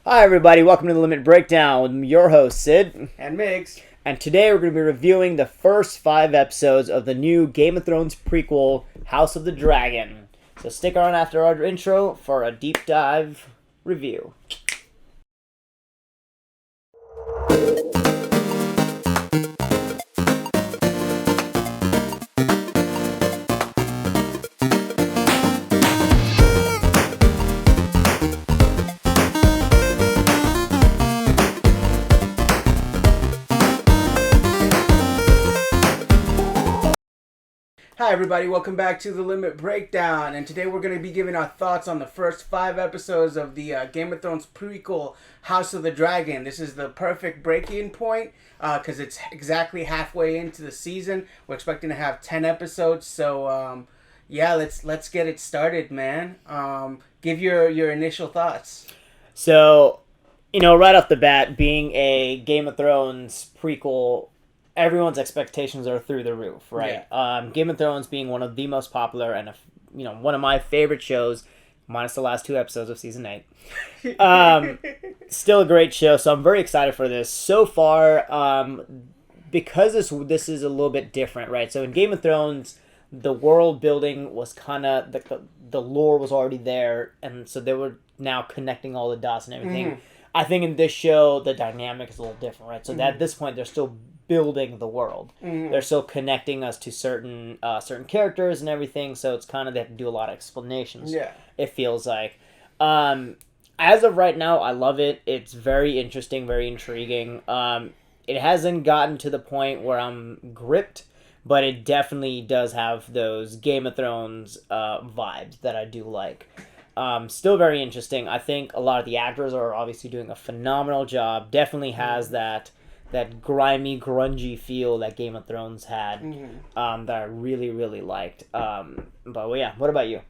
Hi everybody, welcome to the Limit Breakdown with your host Sid. And Migs. And today we're going to be reviewing the first 5 episodes of the new Game of Thrones prequel, House of the Dragon. So stick around after our intro for a deep dive review. Hi everybody, welcome back to the Limit Breakdown, and today we're going to be giving our thoughts on the first 5 episodes of the Game of Thrones prequel, House of the Dragon. This is the perfect break-in point, because it's exactly halfway into the season. We're expecting to have 10 episodes, so yeah, let's get it started, man. Give your initial thoughts. So, right off the bat, being a Game of Thrones prequel, everyone's expectations are through the roof, right? Yeah. Game of Thrones being one of the most popular and one of my favorite shows, minus the last 2 episodes of season 8. Still a great show, so I'm very excited for this. So far, because this is a little bit different, right? So in Game of Thrones, the world building was kind of the lore was already there, and so they were now connecting all the dots and everything. Mm-hmm. I think in this show the dynamic is a little different, right? So at this point they're still building the world. Mm-hmm. They're still connecting us to certain characters and everything. So it's kind of they have to do a lot of explanations. Yeah. It feels like. As of right now, I love it. It's very interesting, very intriguing. It hasn't gotten to the point where I'm gripped, but it definitely does have those Game of Thrones vibes that I do like. Still very interesting. I think a lot of the actors are obviously doing a phenomenal job. Definitely has that grimy, grungy feel that Game of Thrones had, that I really, really liked. But well, yeah, what about you?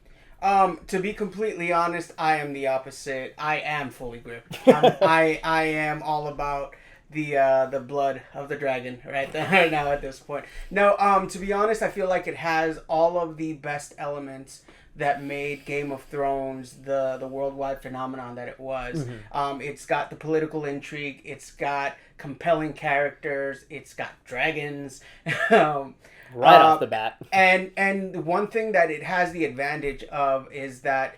To be completely honest, I am the opposite. I am fully gripped. I am all about the blood of the dragon right now at this point. No, to be honest, I feel like it has all of the best elements that made Game of Thrones the worldwide phenomenon that it was. It's got the political intrigue. It's got compelling characters. It's got dragons. Right off the bat. And one thing that it has the advantage of is that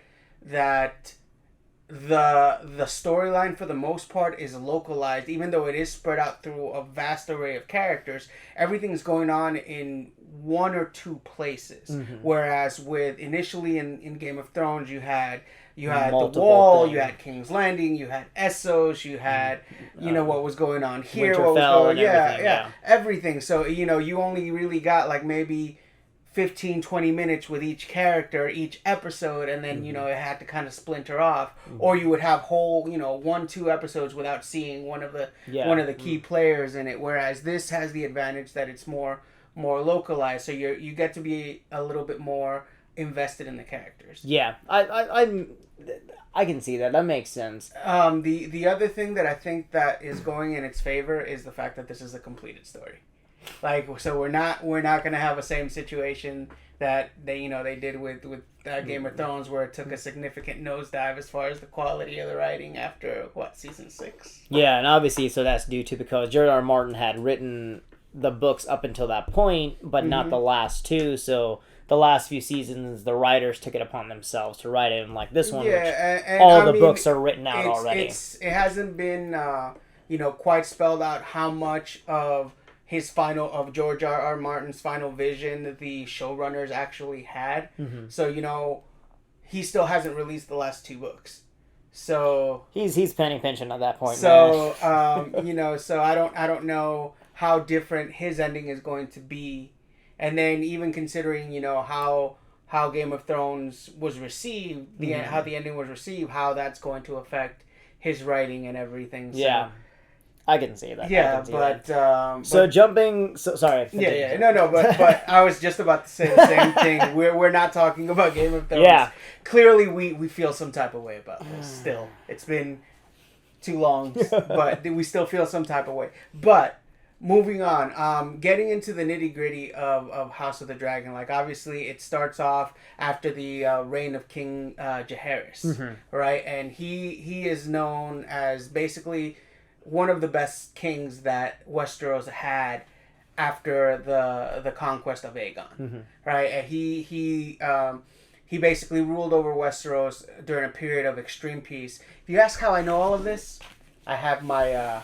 the storyline for the most part is localized, even though it is spread out through a vast array of characters. Everything's going on in 1 or 2 places, whereas with initially in Game of Thrones you had the Wall, you had King's Landing, you had Essos, you had what was going on here, Winterfell, what was going, yeah, everything. So you only really got like maybe 15-20 minutes with each character each episode, and then it had to kind of splinter off, or you would have whole 1-2 episodes without seeing one of the key players in it, whereas this has the advantage that it's more localized, so you get to be a little bit more invested in the characters. Yeah, I can see that. That makes sense. The other thing that I think that is going in its favor is the fact that this is a completed story. Like, so we're not gonna have a same situation that they did with Game of Thrones, where it took a significant nosedive as far as the quality of the writing after season 6. Yeah, and obviously, so that's due to because George R. R. Martin had written the books up until that point, but not the last 2. So the last few seasons, the writers took it upon themselves to write it, and like this one, which and all the books are written out already. It hasn't been quite spelled out how much of George R. R. Martin's final vision the showrunners actually had. So he still hasn't released the last 2 books. So he's penny pinching at that point. So so I don't know how different his ending is going to be, and then even considering how Game of Thrones was received, how the ending was received, how that's going to affect his writing and everything. So, yeah. I can see that. Yeah, so jumping. So sorry. No. But I was just about to say the same thing. We're not talking about Game of Thrones. Yeah. Clearly, we feel some type of way about this. Still, it's been too long, but we still feel some type of way. But moving on. Getting into the nitty gritty of House of the Dragon. Like obviously, it starts off after the reign of King Jaehaerys, right? And he is known as basically one of the best kings that Westeros had after the conquest of Aegon, right? And he basically ruled over Westeros during a period of extreme peace. If you ask how I know all of this, I have my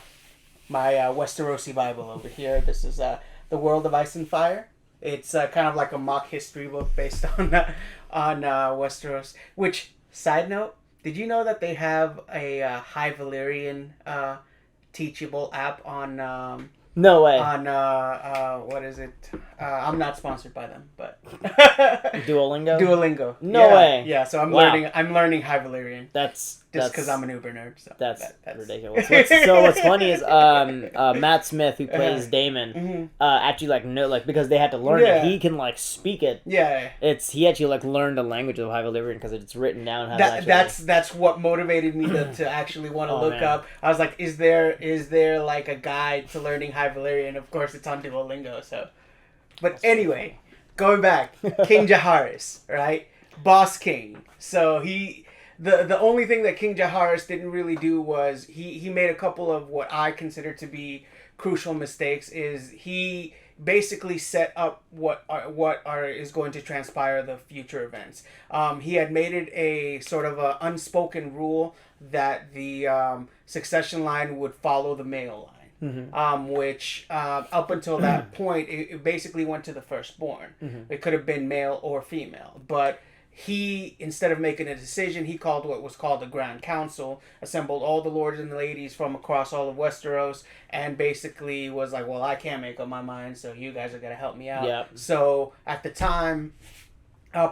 Westerosi Bible over here. This is The World of Ice and Fire. It's kind of like a mock history book based on Westeros. Which, side note, did you know that they have a High Valyrian teachable app on No way. on what is it? I'm not sponsored by them, but Duolingo? Duolingo. No Yeah, way. Yeah, so Wow. I'm learning High Valyrian That's just because I'm an Uber nerd. So that's that's ridiculous. What's funny is Matt Smith, who plays Daemon, actually because they had to learn it. He can speak it. Yeah. He actually learned the language of High Valyrian because it's written down. How to actually... That's what motivated me to actually want to look up. I was like, is there like a guide to learning High Valyrian? Of course, it's on Duolingo. So, but anyway, going back, King Jaehaerys, right? Boss King. So the only thing that King Jaehaerys didn't really do was he made a couple of what I consider to be crucial mistakes. Is he basically set up what is going to transpire the future events. He had made it a sort of a unspoken rule that the succession line would follow the male line. Which up until that point, it basically went to the firstborn. It could have been male or female, but he, instead of making a decision, he called what was called the Grand Council, assembled all the lords and ladies from across all of Westeros, and basically was like, well, I can't make up my mind, so you guys are going to help me out. Yep. So at the time,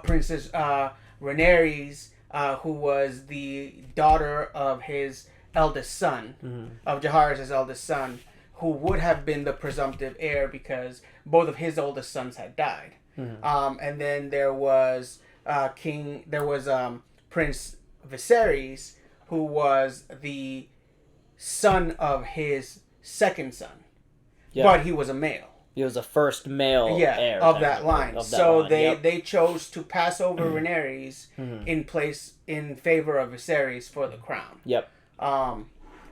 Princess Rhaenyra, who was the daughter of his eldest son, of Jaehaerys' eldest son, who would have been the presumptive heir because both of his oldest sons had died. And then there was Prince Viserys, who was the son of his second son, but he was a male. He was the first male heir of that line. They chose to pass over Rhaenyra in favor of Viserys for the crown. Yep.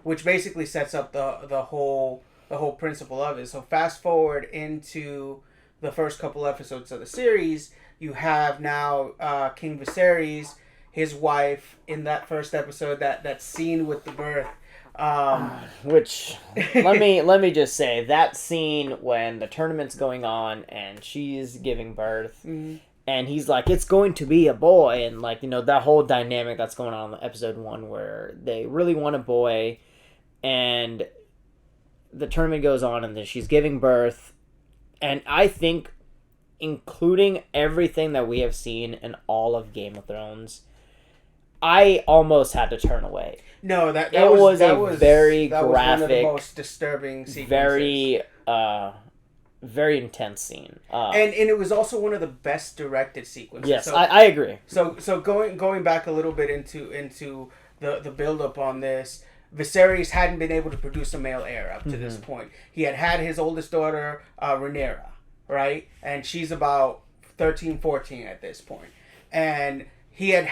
Which basically sets up the whole principle of it. So fast forward into the first couple episodes of the series, you have now King Viserys, his wife, in that first episode, that scene with the birth. Which let me just say, that scene when the tournament's going on and she's giving birth, and he's like, it's going to be a boy, and that whole dynamic that's going on in episode 1 where they really want a boy, and the tournament goes on and then she's giving birth, and I think, including everything that we have seen in all of Game of Thrones, I almost had to turn away. No, that was a very graphic, one of the most disturbing sequences. Very intense scene. And it was also one of the best directed sequences. Yes, I agree. So going back a little bit into the build up on this, Viserys hadn't been able to produce a male heir up to this point. He had his oldest daughter, Rhaenyra, right? And she's about 13, 14 at this point. And his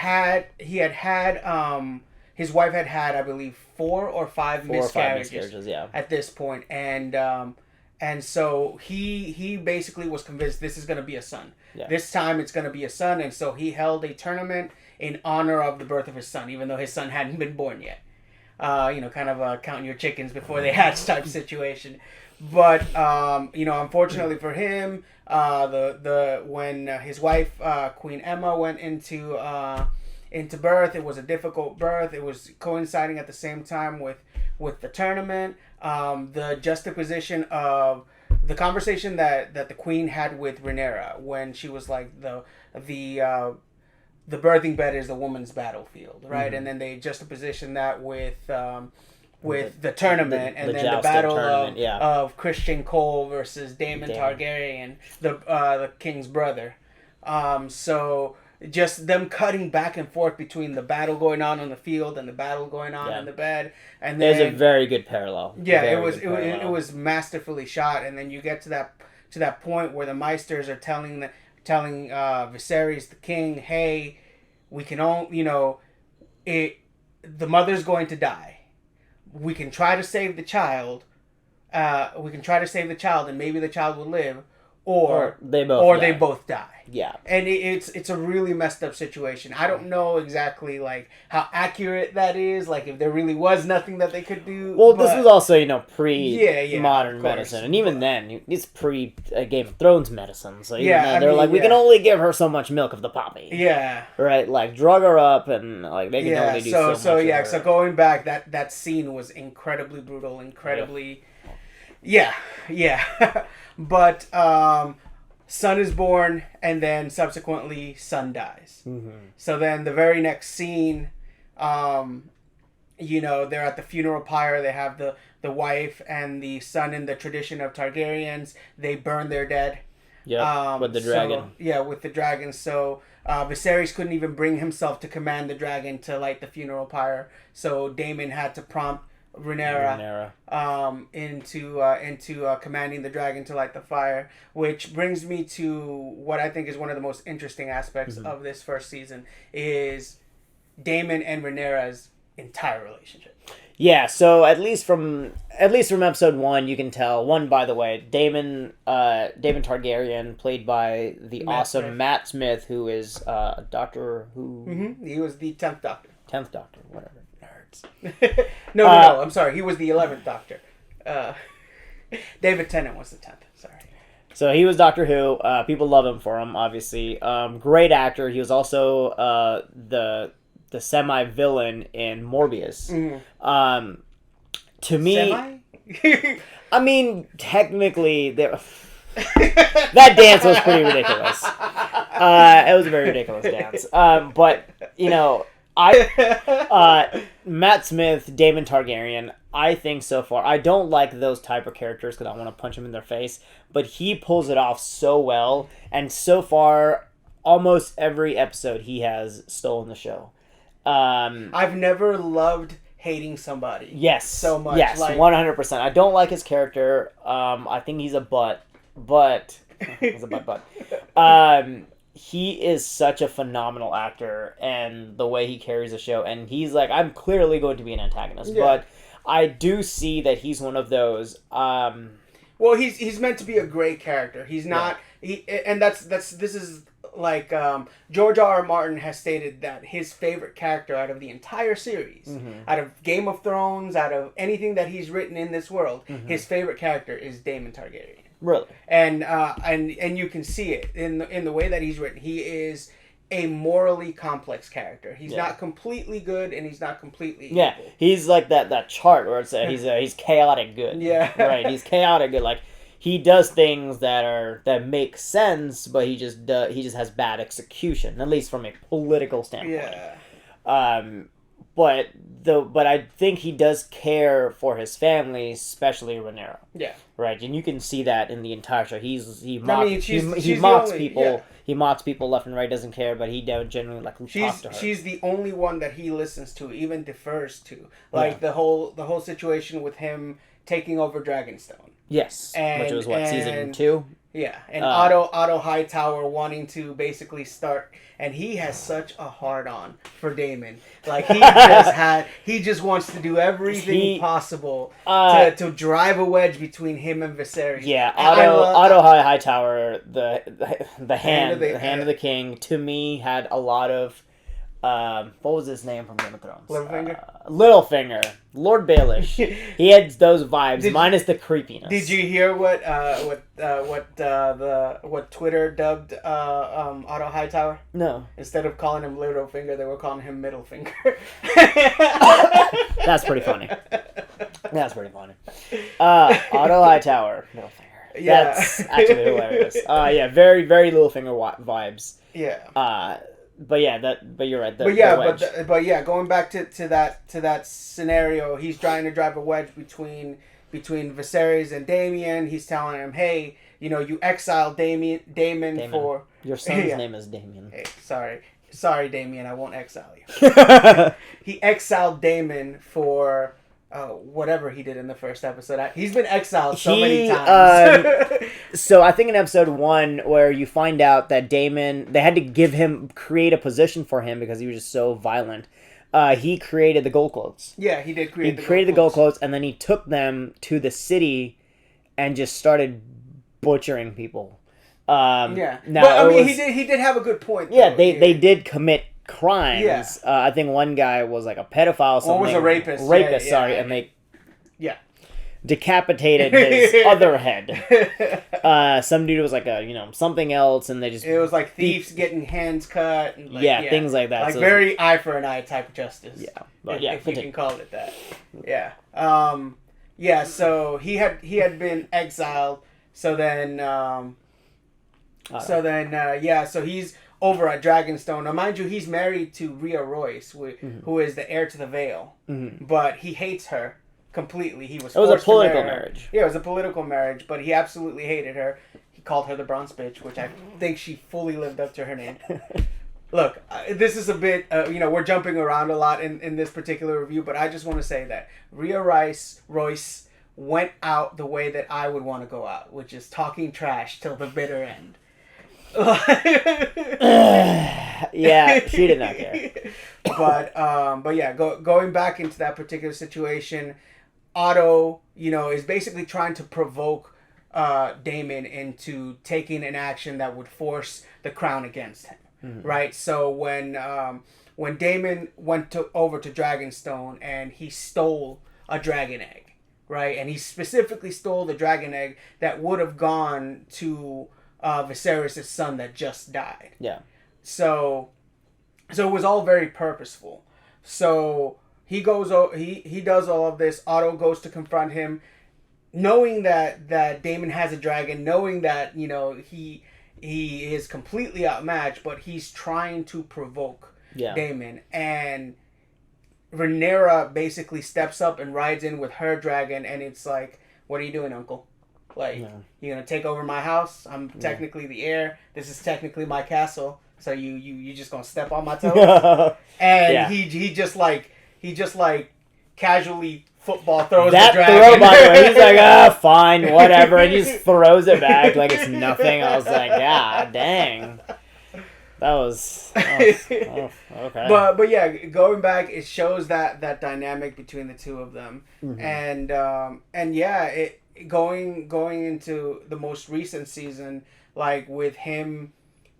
wife had I believe 4 or 5 miscarriages at this point. And so he basically was convinced this is going to be a son. Yeah. This time it's going to be a son, and so he held a tournament in honor of the birth of his son, even though his son hadn't been born yet. Kind of counting your chickens before they hatch type situation. But unfortunately for him, when his wife Queen Emma went into birth, it was a difficult birth. It was coinciding at the same time with the tournament. The juxtaposition of the conversation that the Queen had with Rhaenyra when she was like the birthing bed is the woman's battlefield, right? And then they juxtaposition that with the tournament, and then the battle of Christian Cole versus Daemon Targaryen, the king's brother. So just them cutting back and forth between the battle going on the field and the battle going on in the bed, and then there's a very good parallel. Yeah, very it was masterfully shot, and then you get to that point where the Meisters are telling Viserys the king, hey, we can the mother's going to die. We can try to save the child. And maybe the child will live, or they both die. Yeah, and it's a really messed up situation. I don't know exactly like how accurate that is. Like if there really was nothing that they could do. Well, this was also pre modern medicine, and even then it's pre Game of Thrones medicine. So even then, they're we can only give her so much milk of the poppy. Yeah, right. Like drug her up, and like they can only do so much. So going back, that scene was incredibly brutal, incredibly. Yeah. But son is born, and then subsequently son dies. Mm-hmm. So then the very next scene, they're at the funeral pyre. They have the wife and the son in the tradition of Targaryens. They burn their dead. Yeah, with the dragon. With the dragon. So Viserys couldn't even bring himself to command the dragon to light the funeral pyre. So Daemon had to prompt Rhaenyra into commanding the dragon to light the fire, which brings me to what I think is one of the most interesting aspects of this first season is Daemon and Rhaenyra's entire relationship. Yeah, so at least from episode 1, you can tell. One, by the way, Daemon Targaryen, played by the awesome Matt Smith, who is a Doctor Who. Mm-hmm. He was the 10th Doctor. 10th Doctor, whatever. No, I'm sorry. He was the 11th Doctor. David Tennant was the 10th. Sorry. So he was Doctor Who. People love him for him, obviously. Great actor. He was also the semi-villain in Morbius. Mm-hmm. To me... Semi? I mean, technically... that dance was pretty ridiculous. It was a very ridiculous dance. But, Matt Smith, Daemon Targaryen, I think so far, I don't like those type of characters because I want to punch them in their face, but he pulls it off so well, and so far, almost every episode he has stolen the show. I've never loved hating somebody. Yes. So much. Yes, 100%. I don't like his character. I think he's a butt. He's a butt. He is such a phenomenal actor, and the way he carries the show, and he's like, I'm clearly going to be an antagonist, but I do see that he's one of those. Well, he's meant to be a great character. He's not. And this is like George R.R. Martin has stated that his favorite character out of the entire series, out of Game of Thrones, out of anything that he's written in this world, his favorite character is Daemon Targaryen. Really, and you can see it in the way that he's written. He is a morally complex character. He's not completely good, and he's not completely evil. He's like that chart where it's he's chaotic good. Yeah, right. He's chaotic good. Like he does things that make sense, but he just has bad execution, at least from a political standpoint. Yeah. But I think he does care for his family, especially Rhaenyra. Yeah. Right, and you can see that in the entire show. He mocks people. Yeah. He mocks people left and right. Doesn't care, but he genuinely talks to her. She's the only one that he listens to, even defers to. Like the whole situation with him taking over Dragonstone. Yes, which was season 2. Yeah, and Otto Hightower wanting to basically start, and he has such a hard-on for Daemon. Like he just wants to do everything possible to drive a wedge between him and Viserys. Yeah, Otto Hightower, the hand of the king, to me had a lot of. What was his name from Game of Thrones? Littlefinger. Lord Baelish. He had those vibes, minus the creepiness. Did you hear what Twitter dubbed Otto Hightower? No. Instead of calling him Littlefinger, they were calling him Middle Finger. That's pretty funny. Otto Hightower, Middlefinger. Yeah. That's actually hilarious. Very, very Littlefinger vibes. Yeah. But you're right. Going back to that scenario, he's trying to drive a wedge between Viserys and Daemon. He's telling him, "Hey, you exile Damon for Your son's Yeah. name is Damien. Hey, sorry, Damien. I won't exile you. He exiled Damon for whatever he did in the first episode. He's been exiled so many times. So I think in episode 1 where you find out that Damon, they had to create a position for him because he was just so violent. He created the gold clothes. Yeah, he did create. He created the gold clothes, and then he took them to the city and just started butchering people. Yeah, now but I mean, he did have a good point. Yeah, though. they did commit crimes. Yeah. I think one guy was like a pedophile. Something. Or was a rapist. Sorry, and they Yeah. decapitated his other head. Some dude was like something else, and they just It was like thieves getting hands cut. And things like that. Like So very eye for an eye type of justice. Yeah, but if you can call it that. Yeah. Yeah. So he had been exiled. So then. So he's over at Dragonstone. Now, mind you, he's married to Rhea Royce, who is the heir to the Veil. Mm-hmm. But he hates her completely. It was a political marriage. Yeah, it was a political marriage, but he absolutely hated her. He called her the bronze bitch, which I think she fully lived up to her name. Look, this is a bit, we're jumping around a lot in this particular review, but I just want to say that Rhea Royce went out the way that I would want to go out, which is talking trash till the bitter end. Yeah, she did not care. But yeah, going back into that particular situation, Otto, is basically trying to provoke Damon into taking an action that would force the crown against him. Mm-hmm. Right? So when Damon went over to Dragonstone and he stole a dragon egg, right? And he specifically stole the dragon egg that would have gone to Viserys' son that just died. Yeah. So it was all very purposeful. So he goes. He does all of this. Otto goes to confront him, knowing that Damon has a dragon, knowing that he is completely outmatched, but he's trying to provoke Damon. And Rhaenyra basically steps up and rides in with her dragon, and it's like, "What are you doing, Uncle? Like, you're gonna take over my house? I'm technically the heir. This is technically my castle. So you just gonna step on my toes?" And he just casually football throws that the dragon. throw, by the way, he's like, fine, whatever, and he just throws it back like it's nothing. I was like, dang. That was okay. But yeah, going back, it shows that dynamic between the two of them, mm-hmm. and yeah, going into the most recent season, like with him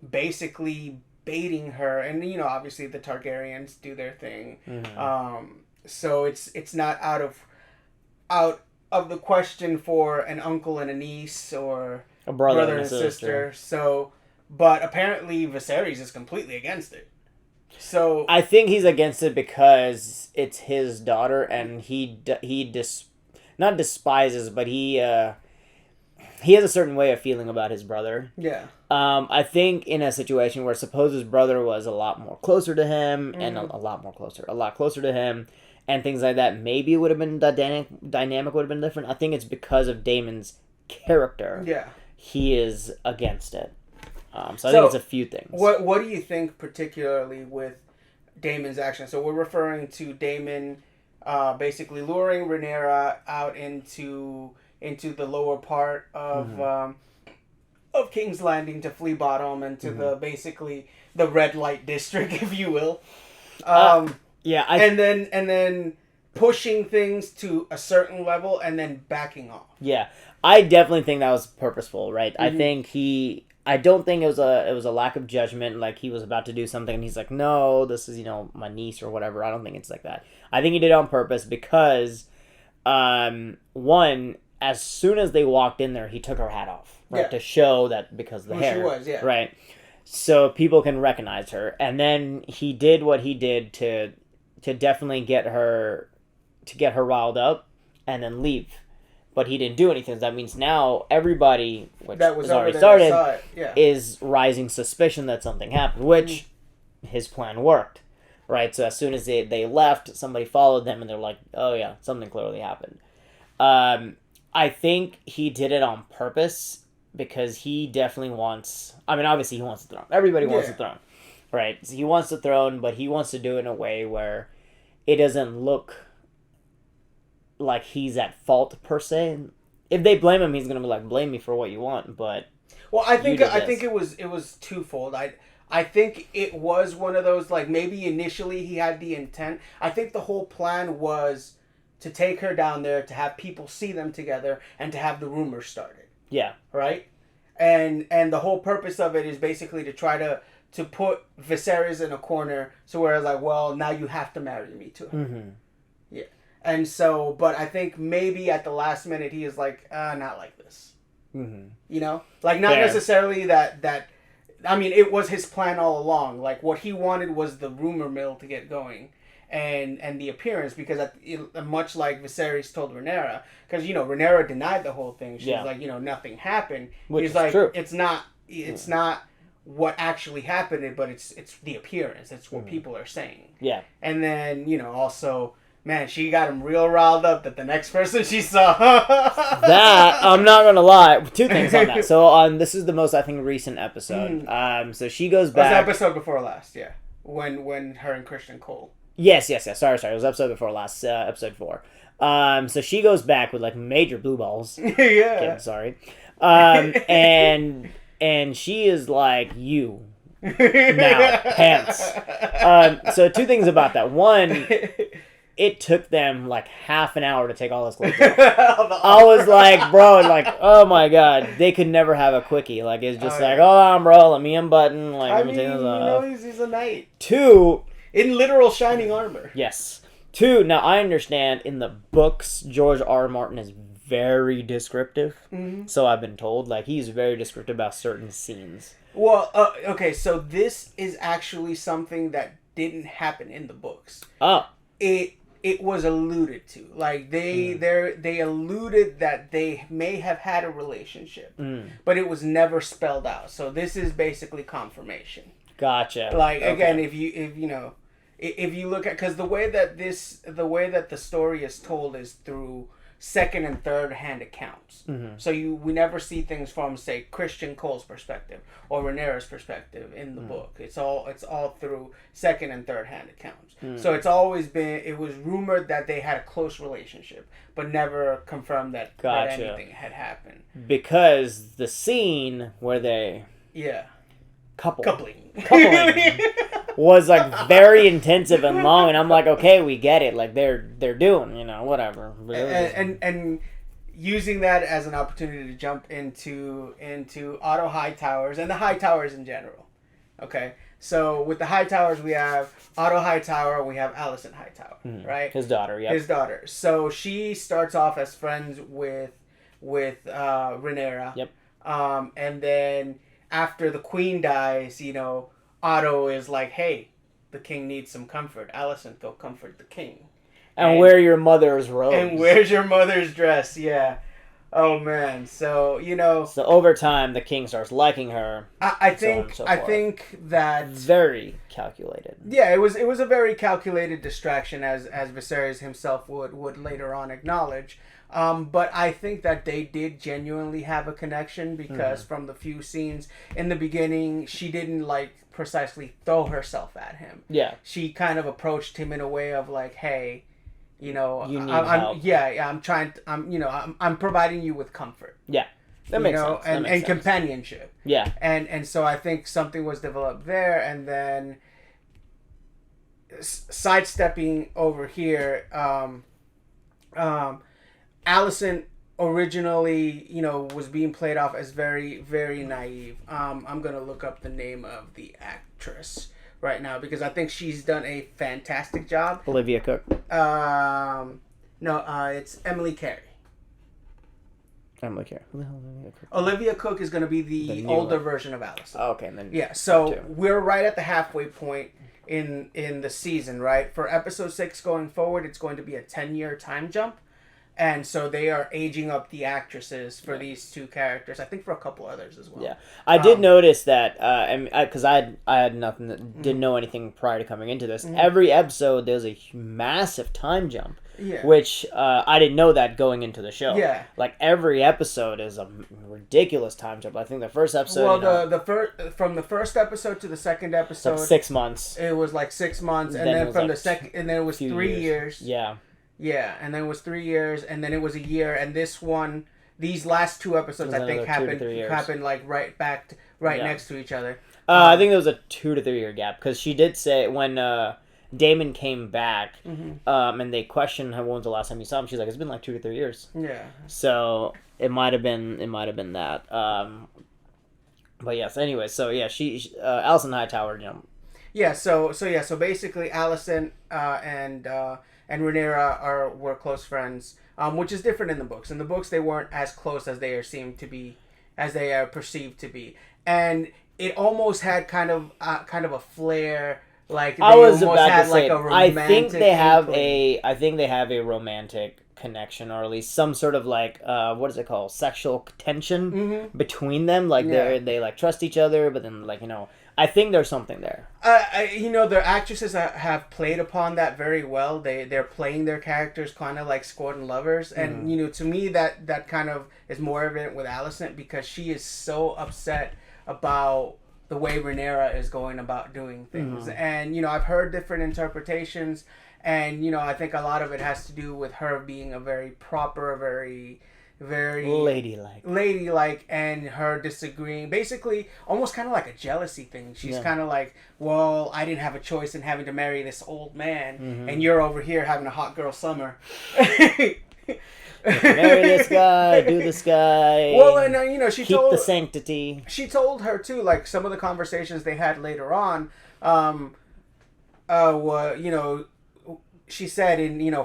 basically baiting her, and obviously the Targaryens do their thing, mm-hmm. So it's not out of the question for an uncle and a niece or a brother and a sister. So, but apparently Viserys is completely against it. So I think he's against it because it's his daughter, and he not despises, but he has a certain way of feeling about his brother. Yeah. I think in a situation where suppose his brother was a lot more closer to him, mm-hmm. and a lot closer to him, and things like that, maybe it would have been dynamic would have been different. I think it's because of Damon's character. Yeah. He is against it. So I think it's a few things. What do you think particularly with Damon's action? So we're referring to Damon basically luring Rhaenyra out into the lower part of mm-hmm. Of King's Landing to Flea Bottom and to mm-hmm. basically the red light district, if you will. And then pushing things to a certain level and then backing off. Yeah, I definitely think that was purposeful, right? Mm-hmm. I don't think it was a lack of judgment, like he was about to do something and he's like, no, this is, my niece or whatever. I don't think it's like that. I think he did it on purpose because, one, as soon as they walked in there, he took her hat off, right? To show that because of the hair. She was, yeah. Right. So people can recognize her. And then he did what he did to definitely get her riled up and then leave. But he didn't do anything. That means now everybody, which that was already started, is rising suspicion that something happened, which his plan worked, right? So as soon as they left, somebody followed them, and they're like, oh yeah, something clearly happened. I think he did it on purpose because he definitely wants. I mean, obviously he wants the throne. Everybody wants the throne, right? So he wants the throne, but he wants to do it in a way where it doesn't look like he's at fault per se. If they blame him, he's gonna be like, "Blame me for what you want." But well, I think it was twofold. I think it was one of those, like, maybe initially he had the intent. I think the whole plan was to take her down there, to have people see them together, and to have the rumors started. Yeah. Right? And the whole purpose of it is basically to try to put Viserys in a corner, so where it's like, well, now you have to marry me to her. Mm-hmm. Yeah. And so, but I think maybe at the last minute he is like, not like this. Mm-hmm. You know? Like, not necessarily that I mean, it was his plan all along. Like, what he wanted was the rumor mill to get going. And the appearance, because much like Viserys told Rhaenyra, because, you know, Rhaenyra denied the whole thing. She was like, you know, nothing happened. He's like, true. It's not what actually happened, but it's the appearance. It's what people are saying. Yeah. And then, you know, also, man, she got him real riled up that the next person she saw. That, I'm not going to lie. Two things on that. So, this is the most, I think, recent episode. So she goes back. It was the episode before last, yeah. When her and Christian Cole. Yes. Sorry. It was episode before last, episode 4. So she goes back with, like, major blue balls. Yeah. Okay, sorry. And she is like, you. Now, pants. So two things about that. One, it took them, like, half an hour to take all this clothes off. I was like, bro, like, oh my god. They could never have a quickie. Like, it's just like, oh, bro, let me unbutton. Like, let me take this off. You know, he's a knight. Two... in literal shining armor. Yes. Two, now I understand in the books, George R. R. Martin is very descriptive. Mm-hmm. So I've been told. Like, he's very descriptive about certain scenes. Well, okay, so this is actually something that didn't happen in the books. Oh. It was alluded to. Like, they alluded that they may have had a relationship. But it was never spelled out. So this is basically confirmation. Gotcha. Like, again, if you look at, because the way that the story is told is through second and third hand accounts. Mm-hmm. So we never see things from, say, Christian Cole's perspective or Rhaenyra's perspective in the book. It's all through second and third hand accounts. So it's always been, it was rumored that they had a close relationship, but never confirmed that anything had happened. Because the scene where they coupling was, like, very intensive and long, and I'm like, okay, we get it. Like, they're doing, you know, whatever. And using that as an opportunity to jump into Otto Hightowers and the Hightowers in general. Okay, so with the Hightowers, we have Otto Hightower, we have Alicent Hightower, right? His daughter, yeah. His daughter. So she starts off as friends with Rhaenyra. Yep. And then after the queen dies, you know, Otto is like, hey, the king needs some comfort. Alicent, go comfort the king. And wear your mother's robes. And where's your mother's dress? Yeah. Oh, man. So, you know. So over time, the king starts liking her. I think that. Very calculated. Yeah, it was a very calculated distraction, as Viserys himself would later on acknowledge. But I think that they did genuinely have a connection, because from the few scenes in the beginning, she didn't, like, precisely throw herself at him. Yeah. She kind of approached him in a way of, like, hey, you know, you need help. I'm providing you with comfort. Yeah. That makes sense. And companionship. Yeah. And so I think something was developed there, and then sidestepping over here, Alicent originally, you know, was being played off as very, very naive. I'm going to look up the name of the actress right now, because I think she's done a fantastic job. Olivia Cook. No, it's Emily Carey. Emily Carey. Who the hell is Olivia Cook? Olivia Cook is going to be the older version of Alicent. Oh, okay. And then yeah, so we're right at the halfway point in the season, right? For episode 6 going forward, it's going to be a 10-year time jump. And so they are aging up the actresses for these two characters. I think for a couple others as well. Yeah, I did notice that, because I had nothing, didn't know anything prior to coming into this. Every episode, there's a massive time jump, which I didn't know that going into the show. Yeah, like every episode is a ridiculous time jump. I think the first episode. Well, the first from the first episode to the second episode, like 6 months. It was like 6 months, and then from the second, and then it was 3 years. Yeah. Yeah, and then it was 3 years, and then it was a year, and this one, these last two episodes, I think happened like right next to each other. I think there was a 2 to 3 year gap, because she did say when Damon came back, and they questioned her when was the last time you saw him. She's like, it's been like 2 to 3 years. Yeah. So it might have been that. But yes. Anyway, so yeah, she Allison Hightower, Yeah. So basically, Allison and Rhaenyra were close friends, which is different in the books. In the books, they weren't as close as they are perceived to be, and it almost had kind of a flair. Like they I was almost about had to like say, a romantic I think they have inkling. a romantic connection, or at least some sort of like what is it called, sexual tension between them. Like they like trust each other, but then like I think there's something there. The actresses have played upon that very well. They're playing their characters kind of like scorned lovers, and to me that kind of is more evident with Alicent, because she is so upset about the way Rhaenyra is going about doing things, and I've heard different interpretations, and I think a lot of it has to do with her being a very proper, very ladylike, and her disagreeing, basically almost kind of like a jealousy thing. She's kind of like, well, I didn't have a choice in having to marry this old man, and you're over here having a hot girl summer. Marry this guy, do this guy. Well, and she keep told the sanctity. She told her too, like some of the conversations they had later on. She said,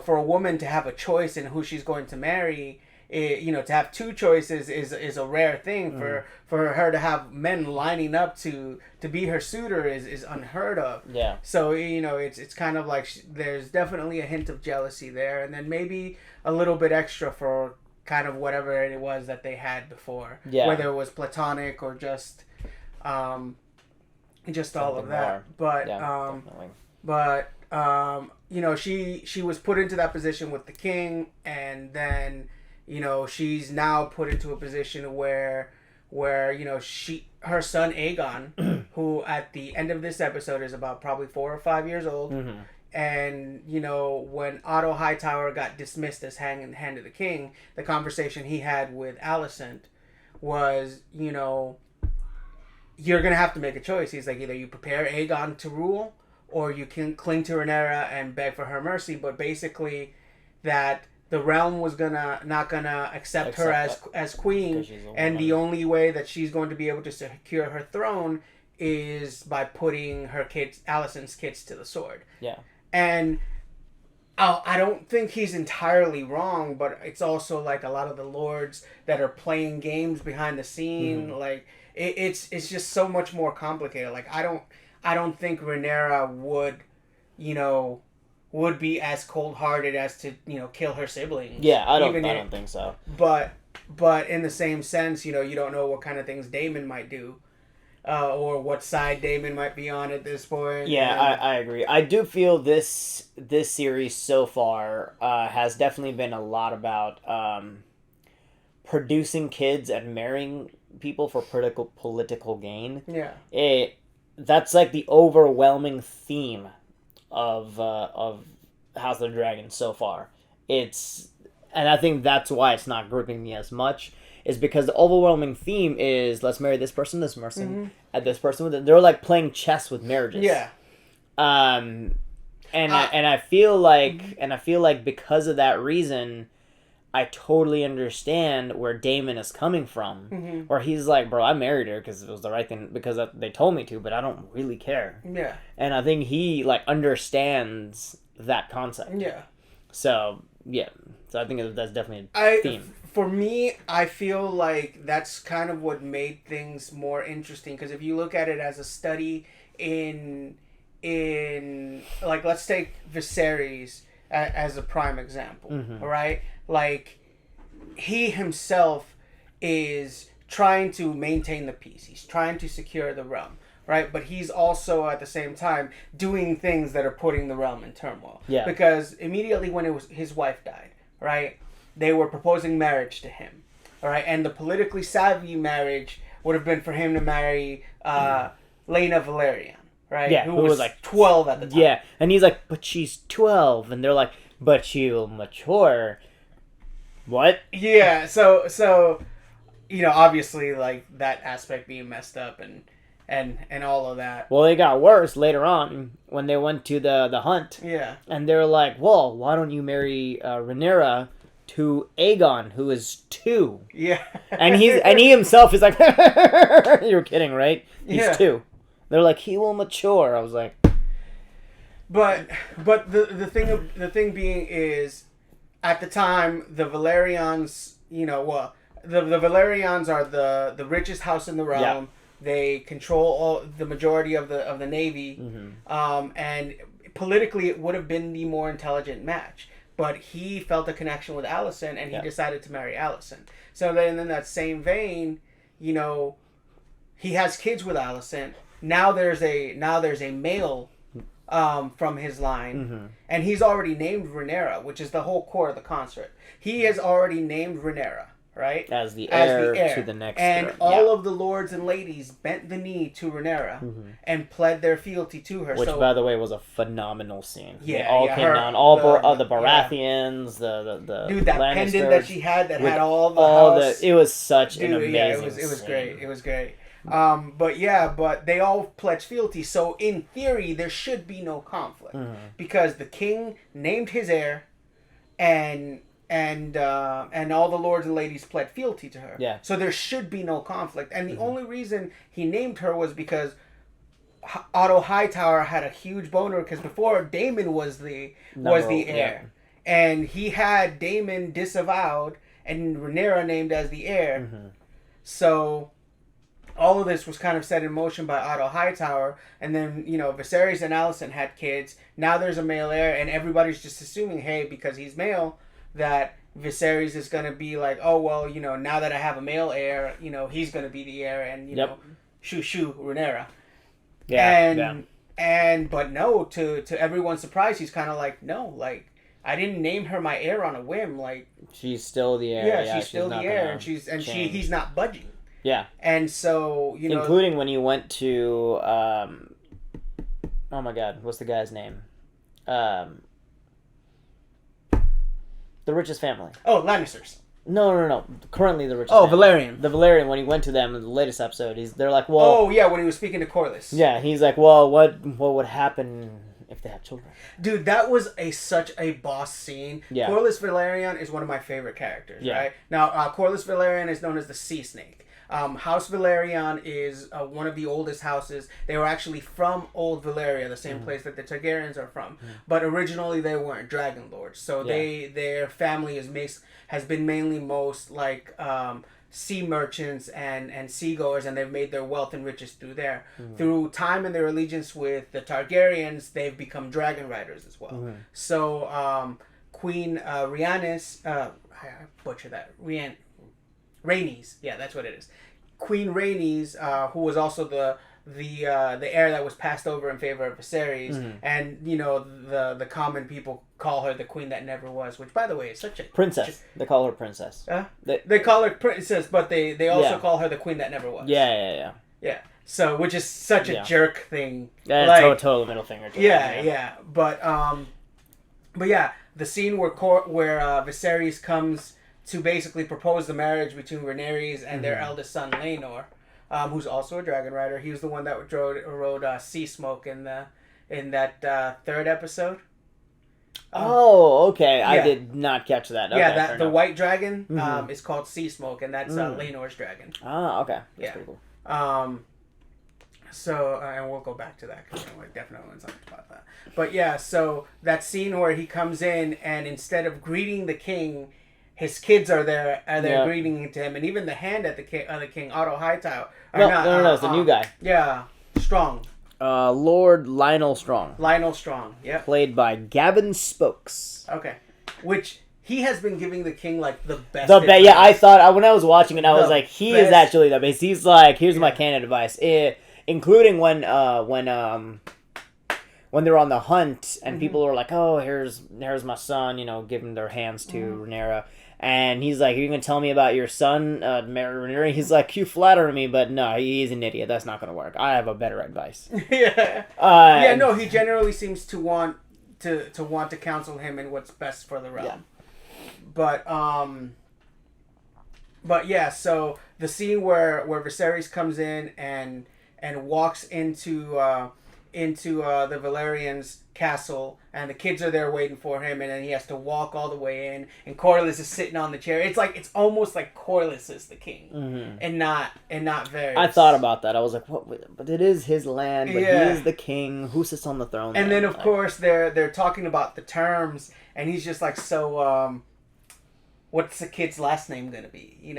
for a woman to have a choice in who she's going to marry, to have two choices is a rare thing. For her to have men lining up to be her suitor is unheard of. Yeah. So it's kind of like there's definitely a hint of jealousy there, and then maybe a little bit extra for kind of whatever it was that they had before. Yeah. Whether it was platonic or just all of that. More. But she was put into that position with the king, and then she's now put into a position where her son Aegon, who at the end of this episode is about probably 4 or 5 years old, and when Otto Hightower got dismissed as hand of the king, the conversation he had with Alicent was, you're gonna have to make a choice. He's like, either you prepare Aegon to rule, or you can cling to Rhaenyra and beg for her mercy. But basically, that the realm was not gonna accept her as queen, and the only way that she's going to be able to secure her throne is by putting her Alicent's kids to the sword. Yeah. And I don't think he's entirely wrong, but it's also like a lot of the lords that are playing games behind the scene. Like it's just so much more complicated. Like I don't think Rhaenyra would be as cold-hearted as to kill her siblings. Yeah, I don't think so. But in the same sense, you don't know what kind of things Daemon might do, or what side Daemon might be on at this point. Yeah, I agree. I do feel this series so far has definitely been a lot about producing kids and marrying people for political gain. Yeah. That's like the overwhelming theme of House of the Dragon so far. And I think that's why it's not gripping me as much, is because the overwhelming theme is let's marry this person, and this person. They're like playing chess with marriages. Yeah. And I feel like because of that reason, I totally understand where Daemon is coming from. Where he's like, bro, I married her because it was the right thing, because they told me to, but I don't really care. Yeah. And I think he like understands that concept. Yeah. So yeah. So I think that's definitely a theme. For me, I feel like that's kind of what made things more interesting, because if you look at it as a study in like, let's take Viserys as a prime example, right? Like, he himself is trying to maintain the peace. He's trying to secure the realm, right? But he's also at the same time doing things that are putting the realm in turmoil. Yeah. Because immediately when it was his wife died, right? They were proposing marriage to him, all right? And the politically savvy marriage would have been for him to marry Lena Valerian, right? Yeah, who was like 12 at the time. Yeah, and he's like, but she's 12, and they're like, but she'll mature. What? Yeah, so obviously, like, that aspect being messed up and all of that. Well, it got worse later on when they went to the hunt. Yeah. And they're like, well, why don't you marry Rhaenyra to Aegon, who is 2? Yeah. And he himself is like, you're kidding, right? He's 2. They're like, he will mature. I was like, but the thing being is, at the time, the Valerians, the Valerians are the richest house in the realm. Yeah. They control the majority of the navy, and politically, it would have been the more intelligent match. But he felt a connection with Alicent, and he decided to marry Alicent. So then, in that same vein, he has kids with Alicent. Now there's a male from his line, and he's already named Rhaenyra, which is the whole core of the concert. He has already named Rhaenyra, right? As the heir to the next and throne. all of the lords and ladies bent the knee to Rhaenyra and pled their fealty to her. Which, so, by the way, was a phenomenal scene. Yeah, they all yeah, came her- down. All the the- Baratheons, the dude, that Lannisters, pendant that she had that with had all the all house. it was such an Dude, amazing yeah, it was scene. great. It was great. But they all pledged fealty. So in theory, there should be no conflict because the king named his heir, and all the lords and ladies pled fealty to her. Yeah. So there should be no conflict. And the only reason he named her was because Otto Hightower had a huge boner because before Daemon was the heir, and he had Daemon disavowed and Rhaenyra named as the heir. So all of this was kind of set in motion by Otto Hightower, and then Viserys and Alicent had kids. Now there's a male heir, and everybody's just assuming, hey, because he's male, that Viserys is gonna be like, oh well, now that I have a male heir, he's gonna be the heir, and shoo Rhaenyra. But no, to everyone's surprise, he's kind of like, no, like, I didn't name her my heir on a whim, like, she's still the heir. Yeah, she's still the heir, and he's not budging. Yeah. And so, including when you went to oh my god, what's the guy's name? The richest family. Oh, Lannisters. No. Currently the richest. Oh, family. Valerian. The Valerian. When he went to them in the latest episode, they're like, well. Oh yeah, when he was speaking to Corlys. Yeah, he's like, well, what would happen if they have children? Dude, that was such a boss scene. Yeah. Corlys Valerian is one of my favorite characters. Yeah. Right now, Corlys Valerian is known as the Sea Snake. House Valerian is one of the oldest houses. They were actually from Old Valyria, the same place that the Targaryens are from. But originally they weren't dragon lords. So their family has been mainly most like sea merchants and seagoers, and they've made their wealth and riches through there. Through time and their allegiance with the Targaryens, they've become dragon riders as well. So Queen Rhaenys, I butchered that. Rhaenys, yeah, that's what it is. Queen Rhaenys, who was also the heir that was passed over in favor of Viserys, and the common people call her the queen that never was, which, by the way, is such a princess. They call her princess. They call her princess, but they also call her the queen that never was. Yeah. So, which is such a jerk thing. Yeah, like, total middle finger. Yeah. But yeah, the scene where Viserys comes to basically propose the marriage between Rhaenyra and their eldest son Laenor, who's also a dragon rider. He was the one that rode Sea Smoke in that third episode. Oh, okay. Yeah. I did not catch that. Okay, yeah, the white dragon is called Sea Smoke, and that's Laenor's dragon. Ah, okay. That's pretty cool. So, and we'll go back to that because I definitely want to talk about that. But yeah, so that scene where he comes in and instead of greeting the king, his kids are there and they're greeting to him, and even the hand at the king, Otto Hightower. No, it's the new guy. Yeah, Strong. Lord Lionel Strong, Lionel Strong. Yep. played by Gavin Spokes. Okay. Which he has been giving the king like the best. Yeah, I thought when I was watching it, I was like, he is best. actually the best. He's like, here's my Yeah. canon advice, including when they're on the hunt and people are like, oh, here's my son, giving their hands to Rhaenyra. And he's like, are you going to tell me about your son, Rhaenyra? He's like, you flatter me, but no, he's an idiot. That's not going to work. I have a better advice. Yeah. No, he generally seems to want to counsel him in what's best for the realm. Yeah. But yeah, so the scene where Viserys comes in and walks into the Valerian's castle, and the kids are there waiting for him, and then he has to walk all the way in, and Corlys is sitting on the chair. It's almost like Corlys is the king, and not Varys. I thought about that. I was like, what? But it is his land, but he is the king. Who sits on the throne? And then of course they're talking about the terms, and he's just like, so what's the kid's last name gonna be?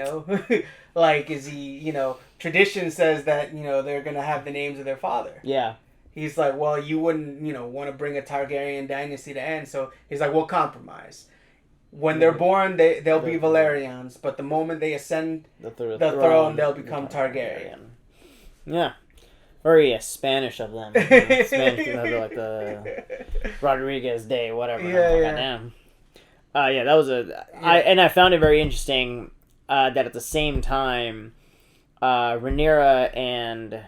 Like, is he? Tradition says that they're gonna have the names of their father. Yeah. He's like, well, you wouldn't, want to bring a Targaryen dynasty to end. So he's like, we'll compromise. When they're born, they'll be Valerians, but the moment they ascend the throne, they'll become Targaryen. Yeah. Very Spanish of them. Spanish people have like the Rodriguez Day, whatever. Yeah. Goddamn. That was I found it very interesting that at the same time, Rhaenyra and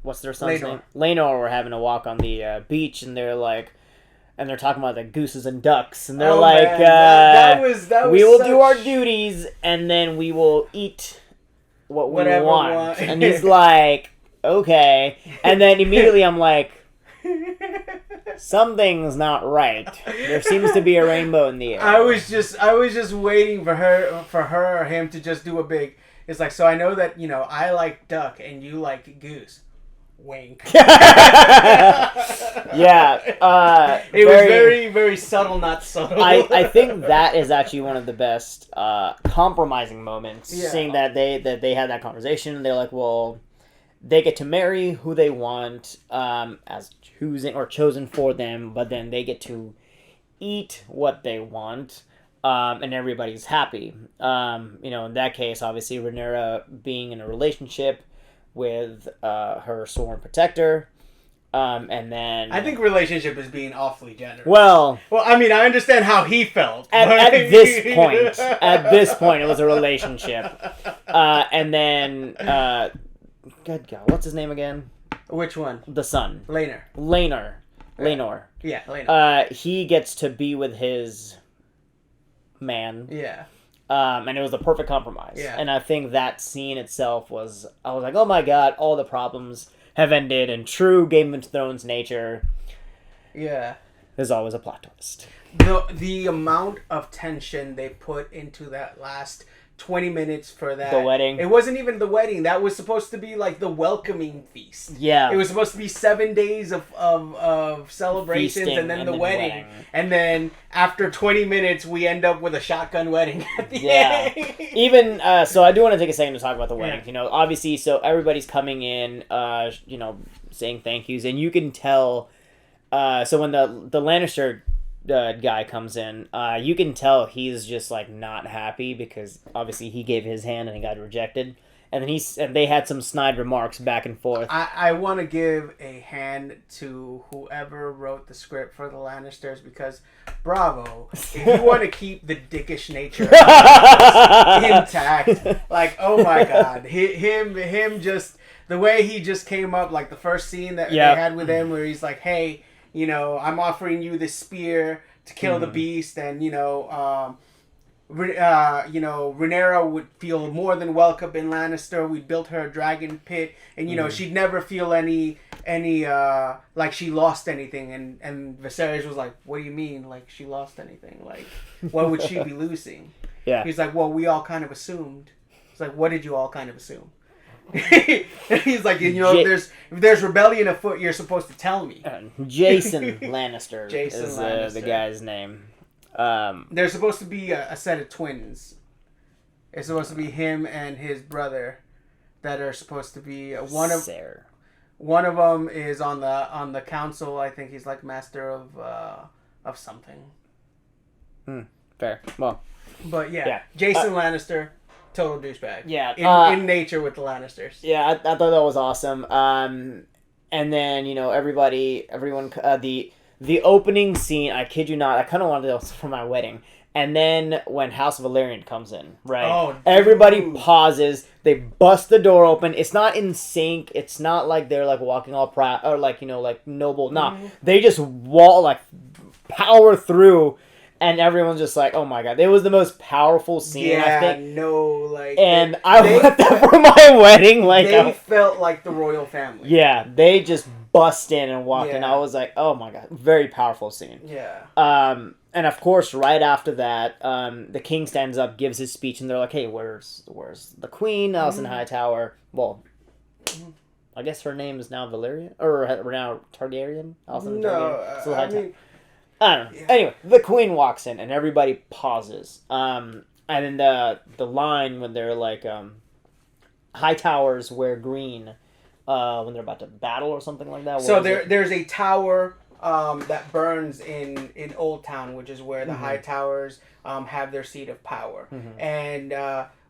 what's their son's name? Laenor were having a walk on the beach, and they're like, and they're talking about the gooses and ducks, and they're that was we will do our duties, and then we will eat whatever we want. And he's like, okay, and then immediately I'm like, something's not right. There seems to be a rainbow in the air. I was just waiting for her or him to just do a big. It's like, so I know that I like duck and you like goose. Wink. Yeah. It was very, very subtle, not subtle. I think that is actually one of the best compromising moments. Yeah. Seeing that they had that conversation, they're like, well, they get to marry who they want as chosen for them, but then they get to eat what they want. And everybody's happy. In that case, obviously, Rhaenyra being in a relationship with her sworn protector, and then I think relationship is being awfully generous. Well, I mean, I understand how he felt at this point. At this point, it was a relationship, and then good God, what's his name again? Which one? The son. Laenor. Yeah, Laenor. He gets to be with his man. Yeah. And it was the perfect compromise. Yeah. And I think that scene itself I was like, oh my God, all the problems have ended, and true Game of Thrones nature. Yeah. There's always a plot twist. The amount of tension they put into that last 20 minutes for that. The wedding. It wasn't even the wedding. That was supposed to be like the welcoming feast. Yeah. It was supposed to be 7 days of celebrations. Feasting, and then the wedding. And then after 20 minutes, we end up with a shotgun wedding at the end. Even, so I do want to take a second to talk about the wedding. Yeah. Obviously, so everybody's coming in, saying thank yous. And you can tell, so when the Lannister guy comes in, you can tell he's just like not happy because obviously he gave his hand and he got rejected, and then they had some snide remarks back and forth. I want to give a hand to whoever wrote the script for the Lannisters, because bravo, if you want to keep the dickish nature intact, like, oh my God, him just the way he just came up, like the first scene that they had with him where he's like, hey, I'm offering you this spear to kill the beast, and Rhaenyra would feel more than welcome in Lannister. We built her a dragon pit, and she'd never feel any like she lost anything. And Viserys was like, "What do you mean, like she lost anything? Like, what would she be losing?" Yeah. He's like, "Well, we all kind of assumed." It's like, "What did you all kind of assume?" He's like, if there's rebellion afoot, you're supposed to tell me. Jason Lannister is the guy's name. There's supposed to be a set of twins. It's supposed to be him and his brother that are supposed to be one of One of them is on the council. I think he's like master of something. Fair. Well, but yeah, yeah. Jason Lannister, total douchebag. Yeah. In nature with the Lannisters. Yeah, I thought that was awesome. And then everyone, the opening scene. I kid you not, I kind of wanted those for my wedding. And then when House of Valyrian comes in, right? Oh, everybody pauses. They bust the door open. It's not in sync. It's not like they're like walking all proud or like like noble. Nah, they just power through. And everyone's just like, oh my god. It was the most powerful scene, yeah, I think. And I want that for my wedding. Like, they felt like the royal family. Yeah, they just bust in and walked in. Yeah. I was like, oh my god. Very powerful scene. Yeah. And of course, right after that, the king stands up, gives his speech, and they're like, hey, where's the queen, Alison Hightower? Well, I guess her name is now Valyrian? Or now Targaryen? Alison Targaryen? Still Hightower. I don't know. Yeah. Anyway, the queen walks in and everybody pauses. And then the line when they're like, high towers wear green when they're about to battle or something like that. So there's a tower that burns in Old Town, which is where the high towers have their seat of power. And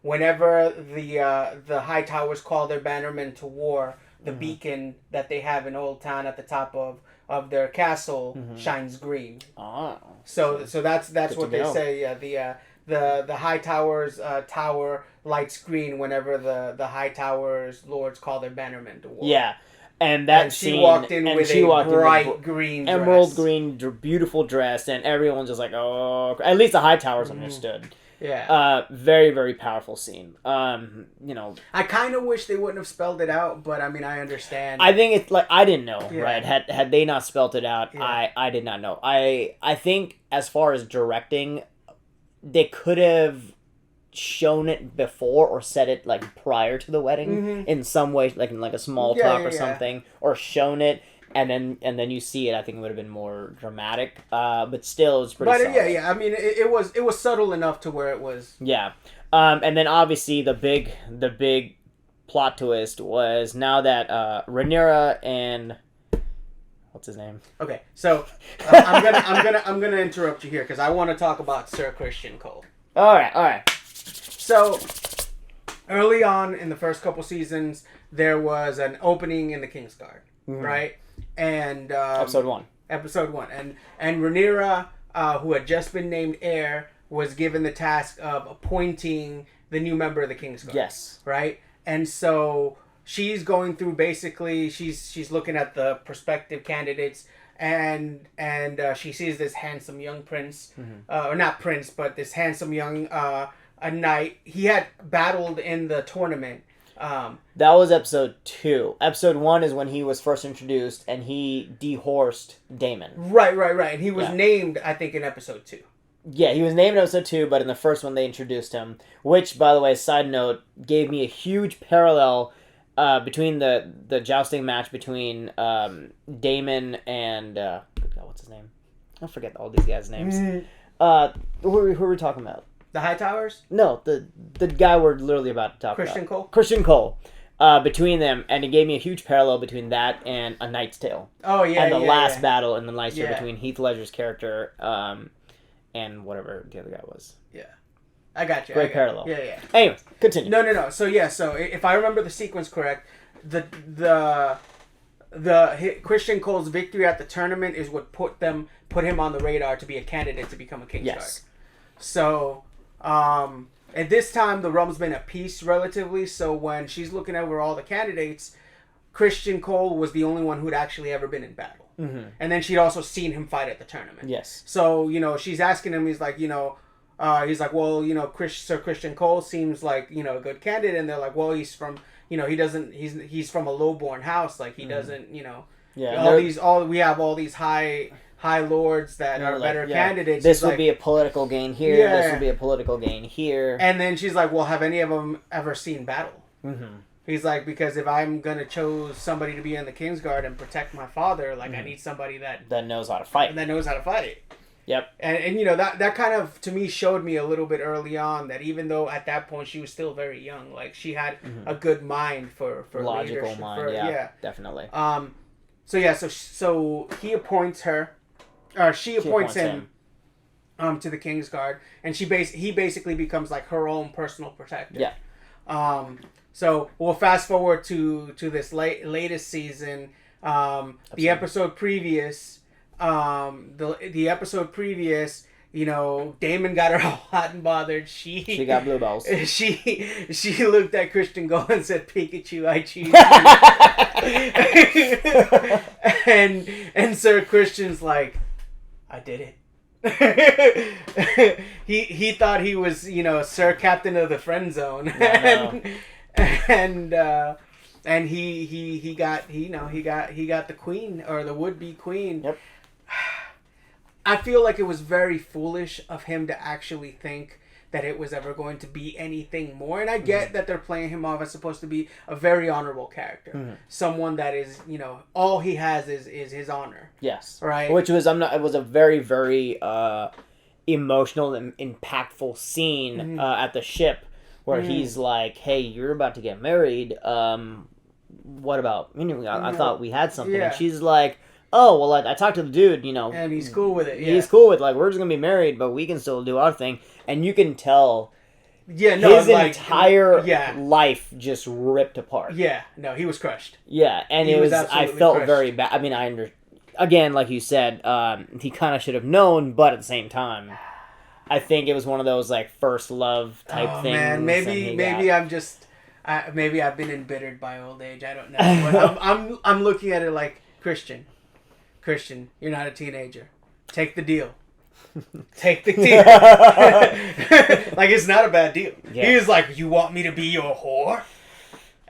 whenever the high towers call their bannermen to war, the beacon that they have in Old Town at the top of their castle shines green. Oh. So that's what they say. Yeah, the high towers tower lights green whenever the high towers lords call their bannermen to war. Yeah. And she walked in with a bright green emerald green, beautiful dress, and everyone's just like, oh, at least the high towers understood. Yeah. Very, very powerful scene. I kind of wish they wouldn't have spelled it out, but I mean, I understand. I think it's like, I didn't know, right? Had they not spelled it out, I did not know. I think as far as directing, they could have shown it before or said it like prior to the wedding in some way, like in like a small talk or something, or shown it. And then you see it. I think it would have been more dramatic, but still, it's pretty. But solid. I mean, it was subtle enough to where it was. Yeah, and then obviously the big plot twist was now that Rhaenyra and what's his name? Okay, so I'm gonna interrupt you here because I want to talk about Sir Christian Cole. All right. So early on in the first couple seasons, there was an opening in the Kingsguard, right? And episode one, and Rhaenyra, who had just been named heir, was given the task of appointing the new member of the Kingsguard. Yes, right. And so she's going through basically she's looking at the prospective candidates, and she sees this handsome young prince, or not prince, but this handsome young a knight. He had battled in the tournament. That was episode 2. Episode 1 is when he was first introduced and he dehorsed Daemon. Right. And he was named, I think, in episode 2. Yeah, he was named in episode 2, but in the first one they introduced him. Which, by the way, side note, gave me a huge parallel between the jousting match between Daemon and good God, what's his name? I forget all these guys' names. Who are we talking about? The High Towers? No, the guy we're literally about to talk Christian about. Cole? Christian Cole. Between them, and it gave me a huge parallel between that and A Knight's Tale. Oh, yeah, and the last battle in The Knight's Tale Yeah. between Heath Ledger's character and whatever the other guy was. Yeah. I got you. Great parallel. Yeah. Anyway, continue. No. So if I remember the sequence correct, the Christian Cole's victory at the tournament is what put him on the radar to be a candidate to become a Kingsguard. Yes. So, at this time, the realm's been at peace relatively, so when she's looking over all the candidates, Christian Cole was the only one who'd actually ever been in battle. And then she'd also seen him fight at the tournament. Yes. So, she's asking him, he's like, he's like, well, Sir Christian Cole seems like, a good candidate. And they're like, well, he's from, he's from a low-born house. Like, he doesn't, Yeah. we have all these high lords that are better candidates. This will be a political gain here. Yeah. This will be a political gain here. And then she's like, well, have any of them ever seen battle? He's like, because if I'm going to choose somebody to be in the Kingsguard and protect my father, like, I need somebody that knows how to fight. That knows how to fight. Yep. And that kind of to me showed me a little bit early on that even though at that point she was still very young, like she had a good mind for logical leadership, mind. Yeah, definitely. So he appoints her, or she appoints him. To the Kingsguard, and he basically becomes like her own personal protector. Yeah. So we'll fast forward to this latest season. The episode previous, the episode previous, Damon got her all hot and bothered. She got blue balls. She looked at Christian Cole and said, "Pikachu, I choose you." and Sir Christian's like, "I did it." he thought he was Sir Captain of the Friend Zone, and he got the queen, or the would be queen. Yep. I feel like it was very foolish of him to actually think that it was ever going to be anything more. And I get that they're playing him off as supposed to be a very honorable character, someone that is all he has is his honor. Yes, right. Which was it was a very very emotional and impactful scene at the ship where he's like, "Hey, you're about to get married. What about? I thought we had something." And she's like, "Oh, well, I talked to the dude, and he's cool with it. Yeah. He's cool with we're just gonna be married, but we can still do our thing." And you can tell, his entire life just ripped apart. Yeah, no, he was crushed. Yeah, and I felt crushed. Very bad. I mean, again, like you said, he kind of should have known, but at the same time, I think it was one of those first love type things. Man, maybe I'm just, maybe I've been embittered by old age. I don't know, but I'm looking at it like Christian, you're not a teenager. Take the deal. Take the deal. Like, it's not a bad deal. Yeah. He was like, "You want me to be your whore?"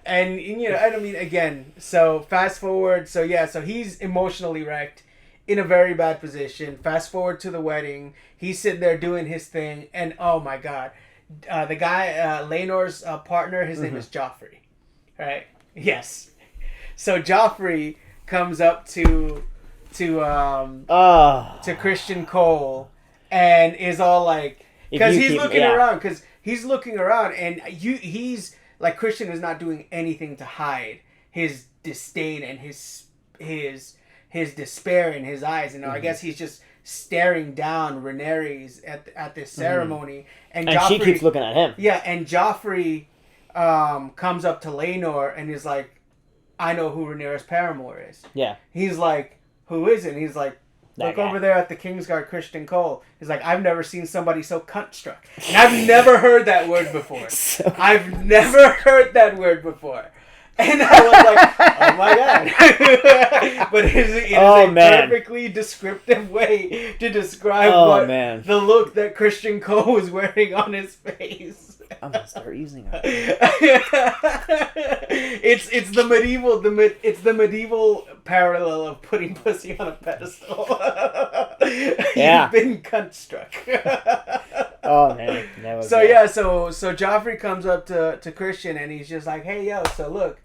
And I mean, again, so fast forward. So he's emotionally wrecked, in a very bad position. Fast forward to the wedding. He's sitting there doing his thing, and oh my God, the guy, Laenor's partner, his name is Joffrey, right? Yes. So Joffrey comes up to Christian Cole and is all like, because he's looking around, because he's looking around, and he's like, Christian is not doing anything to hide his disdain and his despair in his eyes. I guess he's just staring down Rhaenyra's at this ceremony, and Joffrey, she keeps looking at him. Yeah, and Joffrey comes up to Laenor and is like, "I know who Rhaenyra's paramour is." Yeah. He's like, "Who is it?" And he's like, "Look over there at the Kingsguard, Christian Cole." He's like, "I've never seen somebody so cunt struck." And I've never heard that word before. I've never heard that word before. And I was like, "Oh my God." But it is a perfectly descriptive way to describe the look that Christian Cole was wearing on his face. I'm gonna start using it. It's the medieval parallel of putting pussy on a pedestal. You've been cunt struck. Oh man, so Joffrey comes up to Christian and he's just like, "Hey yo, so look,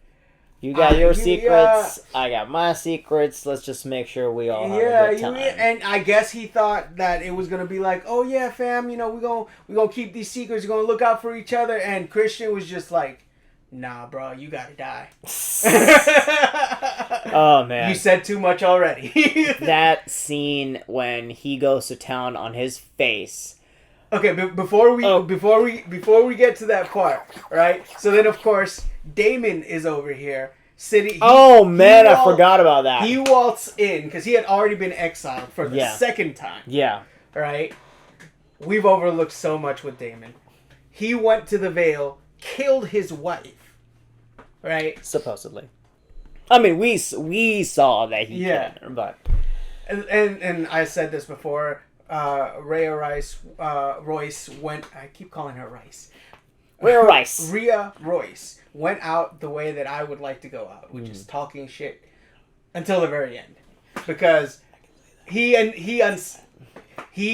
you got your secrets, I got my secrets. Let's just make sure we all have a good time." And I guess he thought that it was gonna be like, "Oh yeah, fam, we gonna keep these secrets. We're gonna look out for each other." And Christian was just like, "Nah, bro, you gotta die." Oh man, you said too much already. That scene when he goes to town on his face. Okay, but before we get to that part, right? So then, of course, Damon is over here sitting. I forgot about that. He waltzed in because he had already been exiled for the second time. Yeah. Right. We've overlooked so much with Damon. He went to the Vale, killed his wife. Right. Supposedly. I mean, we saw that he killed her, but and I said this before. Royce went. I keep calling her Rice. Rhea Royce went out the way that I would like to go out, which is talking shit until the very end, because he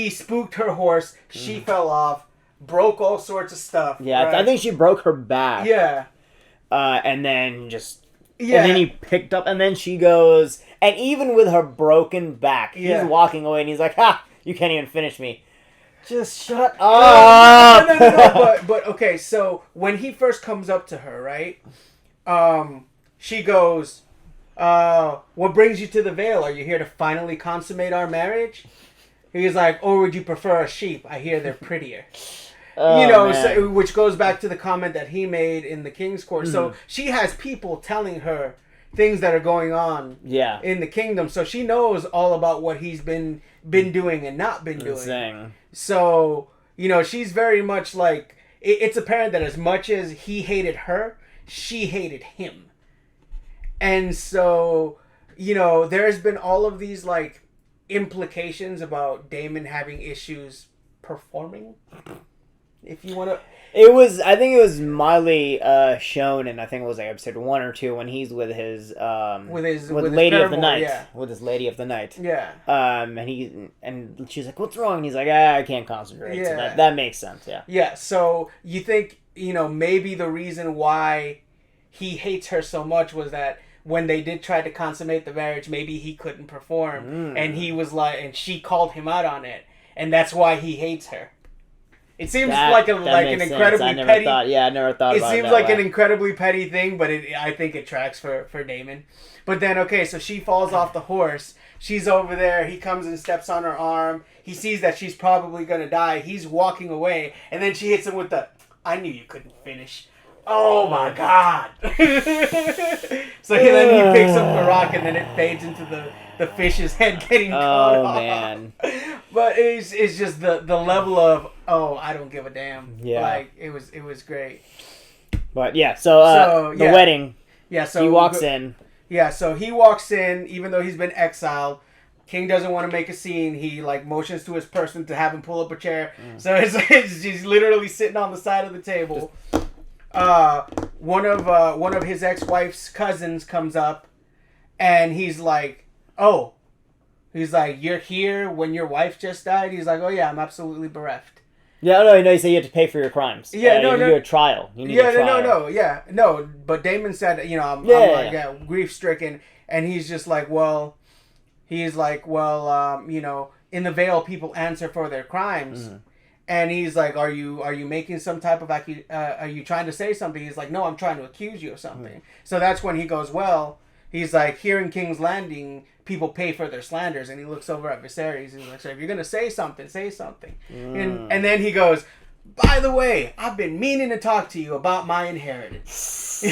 spooked her horse. She fell off, broke all sorts of stuff. Yeah, right? I think she broke her back. Yeah, and then just. Yeah. And then he picked up, and then she goes, and even with her broken back, he's walking away, and he's like, "Ha! You can't even finish me. Just shut up. No. But okay. So when he first comes up to her, right? She goes, "What brings you to the Vale? Are you here to finally consummate our marriage?" He's like, "Or would you prefer a sheep? I hear they're prettier." Oh, so, which goes back to the comment that he made in the King's Court. Mm-hmm. So she has people telling her things that are going on in the kingdom. So she knows all about what he's been doing and not been doing. Insane. So, she's very much like, it's apparent that as much as he hated her, she hated him. And so, there's been all of these, like, implications about Damon having issues performing. If you want to... I think it was mildly shown in, I think it was like episode 1 or 2 when he's with his lady of the night. Yeah. With his lady of the night. Yeah. And she's like, "What's wrong?" And he's like, I can't concentrate. Yeah. So that makes sense, yeah. Yeah, so you think, maybe the reason why he hates her so much was that when they did try to consummate the marriage, maybe he couldn't perform. And he was like, and she called him out on it. And that's why he hates her. It seems like an incredibly petty. I never thought. It seems like an incredibly petty thing, but I think it tracks for Damon. But then, okay, so she falls off the horse. She's over there. He comes and steps on her arm. He sees that she's probably gonna die. He's walking away, and then she hits him with the, "I knew you couldn't finish." Oh my God! So then he picks up the rock, and then it fades into the fish's head getting caught off. Man! But it's just the level of, I don't give a damn. Yeah. Like it was great. But yeah, so the wedding. Yeah, so he walks in. Yeah, so he walks in, even though he's been exiled. King doesn't want to make a scene. He motions to his person to have him pull up a chair. So he's literally sitting on the side of the table. One of his ex-wife's cousins comes up, and he's like, "Oh," he's like, "You're here when your wife just died?" He's like, "Oh yeah, I'm absolutely bereft." Yeah, no, you said you had to pay for your crimes. Yeah, no. You need a trial. You need a trial. No. But Damon said, I'm grief-stricken, and he's just like, well, in the Vale, people answer for their crimes. Mm-hmm. And he's like, are you making some type of are you trying to say something? He's like, no, I'm trying to accuse you of something. Mm-hmm. So that's when he goes, well, he's like, here in King's Landing, people pay for their slanders. And he looks over at Viserys. He's like, so if you're going to say something, say something. And then he goes, by the way, I've been meaning to talk to you about my inheritance.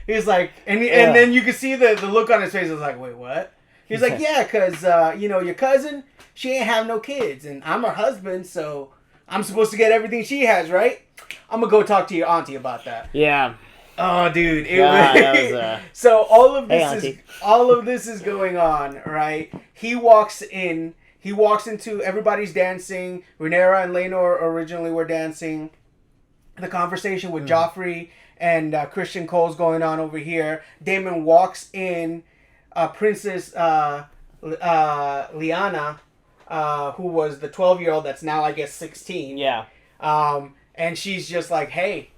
He's like, and then you can see the look on his face. I was like, wait, what? He's like, yeah, because, your cousin, she ain't have no kids. And I'm her husband, so I'm supposed to get everything she has, right? I'm going to go talk to your auntie about that. Yeah. Oh, dude! So all of this is going on, right? He walks into everybody's dancing. Rhaenyra and Laenor originally were dancing. The conversation with Joffrey and Christian Cole's going on over here. Daemon walks in. Princess Lyanna, who was the 12-year-old that's now I guess 16. Yeah. And she's just like, hey.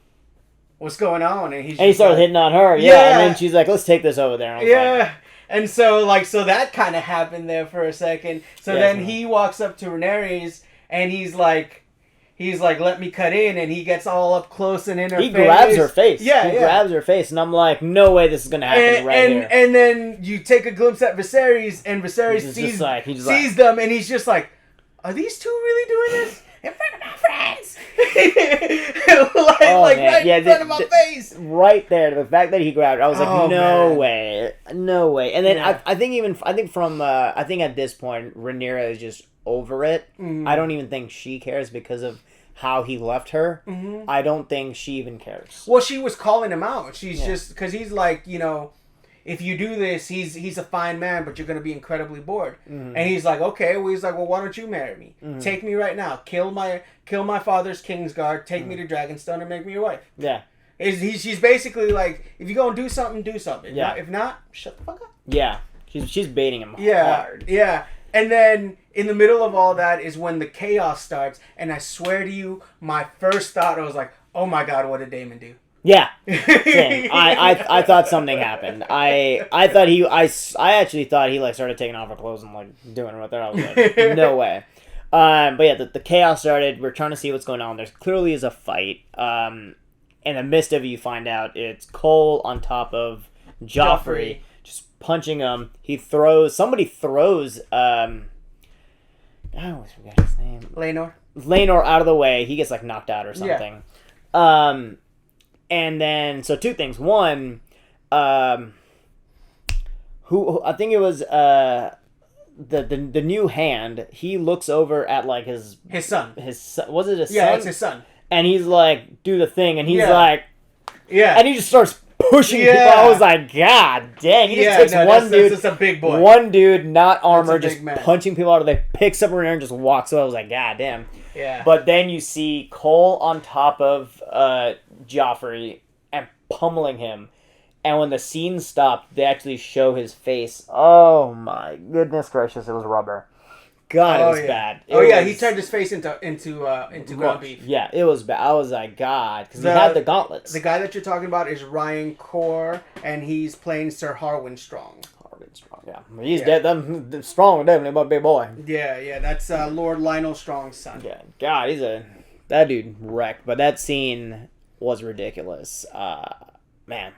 What's going on? And he started hitting on her. Yeah. And then she's like, let's take this over there. Yeah. And so that kind of happened there for a second. So then he walks up to Rhaenyra's and he's like, let me cut in. And he gets all up close and in her face. He grabs her face. Yeah. He grabs her face. And I'm like, no way this is going to happen here. And then you take a glimpse at Viserys and Viserys sees them and he's just like, are these two really doing this? In front of my friends, right in front of my face, right there. The fact that he grabbed her, I was like, no way. And then I think at this point, Rhaenyra is just over it. Mm-hmm. I don't even think she cares because of how he left her. Mm-hmm. I don't think she even cares. Well, she was calling him out. She's just because he's like, if you do this, he's a fine man, but you're going to be incredibly bored. Mm-hmm. And he's like, okay. Well, he's like, well, why don't you marry me? Mm-hmm. Take me right now. Kill my father's Kingsguard. Take me to Dragonstone and make me your wife. Yeah. She's basically like, if you're going to do something, do something. Yeah. If not, shut the fuck up. Yeah. She's baiting him hard. Yeah. And then in the middle of all that is when the chaos starts. And I swear to you, my first thought, I was like, oh my God, what did Daemon do? Yeah, same. I thought something happened. I actually thought he like started taking off her clothes and like doing it with her. I was like, no way. But yeah, the chaos started. We're trying to see what's going on. There clearly is a fight. In the midst of it, you find out it's Cole on top of Joffrey, just punching him. Somebody throws, I always forget his name. Laenor out of the way. He gets like knocked out or something. Yeah. And then, so two things. One, who I think it was, the new hand, he looks over at like his son. Was it his son? Yeah, it's his son. And he's like, do the thing, and he's like, yeah, and he just starts pushing people. I was like, God dang! He just takes one dude, that's a big boy, one dude, not armor, just punching people out of there, picks up a rear and just walks away. I was like, God damn! Yeah. But then you see Cole on top of Joffrey and pummeling him. And when the scene stopped, they actually show his face. Oh my goodness gracious! It was rubber. God, it was bad. He turned his face into ground beef. Yeah, it was bad. I was like, God, because he had the gauntlets. The guy that you're talking about is Ryan Core, and he's playing Sir Harwin Strong. Yeah, he's dead. Them strong, definitely, my big boy. Yeah, that's Lord Lionel Strong's son. Yeah, God, that dude wrecked. But that scene was ridiculous. Man.